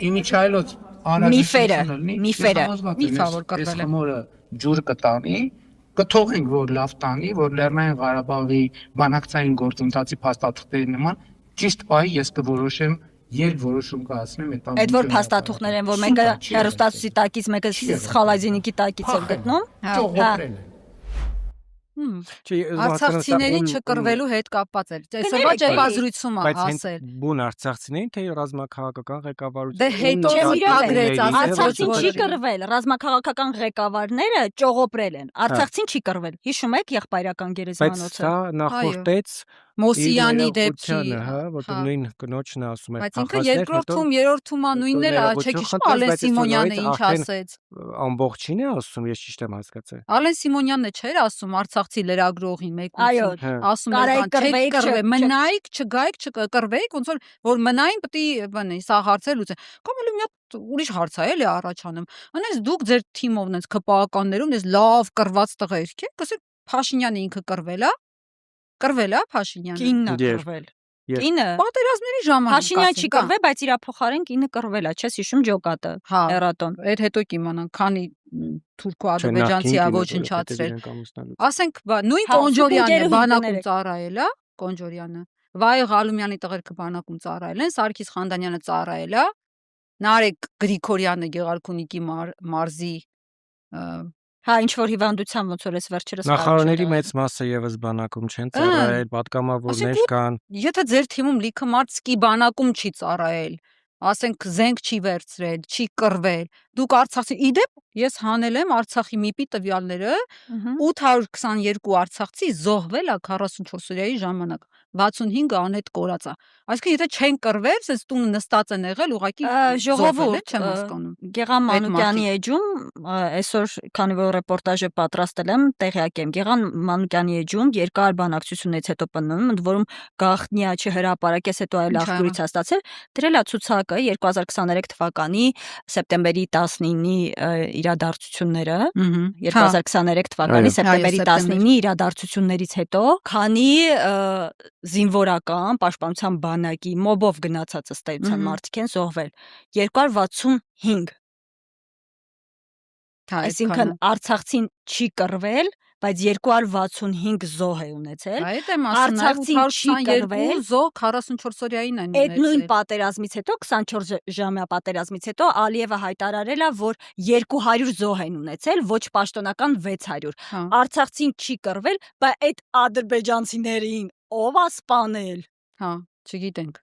Իմիջայլոց միֆերը միֆավոր կռվել է խմորը ջուր կտանի կթողենք որ լավ տանի որ Լեռնային Ղարաբաղի բանակցային գործընթացի փաստաթղթերի նման ճիշտ պահի ես կորոշեմ երբ որոշում կայացնեմ այդ որ փաստաթուղթներ են որ մեկը հեռուստացույցի տակից մեկը սխալազինիկի տակից է գտնում ճողոպրել է Արցախցիներին չկռվելու հետ կապված էր։ Այսօրվա ճեպազրույցումը ասել։ Բուն արցախցիներին թե ռազմաքաղաքական ղեկավարությունը։ Դե հետո ագրեց Արցախցին չի կռվել, ռազմաքաղաքական ղեկավարները ճողոպրել են։ Արցախցին չի կռվել։ Հիշում եք եղբայրական գերեզմանոցը։ Բայց սա նախորդեց Մոսյանի դեպքի, որտեղ նույն կնոջն է ասում է։ Բայց ինքը երկրորդում, երրորդում նույնն էլ չեք հիշում Ալեն Սիմոնյանը ինչ ասեց։ Ամբողջին է ասում, ես ճիշտ եմ հասկացել։ Ալեն Սիմոնյանն չէր ասում արցախցի լրագրողի մեկուսին։ Այո, ասում էր մնայք, չգայք, չկռվեիք, ոնց որ մնային պետք է բանի, սա հարցեր լուծեն։ Կամ էլ մի հատ ուրիշ հարց է էլի առաջանում։ Անես դուք ձեր թիմով նենց ԿՊԱ-ականներում նես լավ կռված տղերք եք, ասեք Փաշինյանը ինքը կռվել է Փաշինյանը։ Կինն է կռվել։ Կինը պատերազմների ժամանակ Փաշինյան չի կռվել, բայց իր փոխարեն կինը կռվել է, չես հիշում ջոկատը։ Էրատոն։ Այդ հետո կիմանան, քանի թուրքո-ադրբեջանցի է ոչնչացրել։ Ասենք, նույն Կոնջորյանը բանակում ծառայել է, Կոնջորյանը։ Վայ Ղալումյանի տղերքը բանակում ծառայել են, Սարգիս Խանդանյանը ծառայել է, Նարեկ Գրիգորյանը Գեղարքունիքի մարզի ինչ որ հիվանդությամբ ոնց որ էս վերջերս նախարարների մեծ մասը եւս բանակում չեն ծառայել, պատգամավորներ կան։ Եթե ձեր թիմում լիքը մարդ սկի բանակում չի ծառայել, ասենք զենք չի վերցրել, չի կռվել, դուք Արցախցի իդեպ ես հանել եմ Արցախի ՄԻՊ-ի տվյալները 822 արցախցի զոհվել է 44 օրյայի ժամանակ 65-ը անհետ կորած է այսինքն եթե չեն կռվել ասես տունը նստած են եղել ուղղակի ժողովուրդ չեմ հասկանում Գեղամ Մանուկյանի էջում այսօր քանի որ ռեպորտաժը պատրաստել եմ տեղյակ եմ Գեղամ Մանուկյանի էջում երկար բանակցություններից հետո պնդում ընդ որում գաղտնիա չհրապարակես հետո այլ աղբյուրից հաստատել դրել է ցուցակը 2023 թվականի սեպտեմբերի 19-ի իրադարձությունները 2023 թվականի սեպտեմբերի 19-ի իրադարձություններից հետո քանի զինվորական պաշտպանության բանակի մոբով գնացած ըստ էության մարդիկ են զոհվել 265 այսինքն Արցախցին չի կռվել բայց 265 զոհ է ունեցել Արցախցին չի կռվել զոհ 44 օրյային են ունեցել այդ նույն պատերազմից հետո 24 ժամյա պատերազմից հետո Ալիևը հայտարարել է որ 200 զոհ են ունեցել ոչ պաշտոնական 600 Արցախցին չի կռվել բայց այդ ադրբեջանցիներին ով է սպանել չգիտենք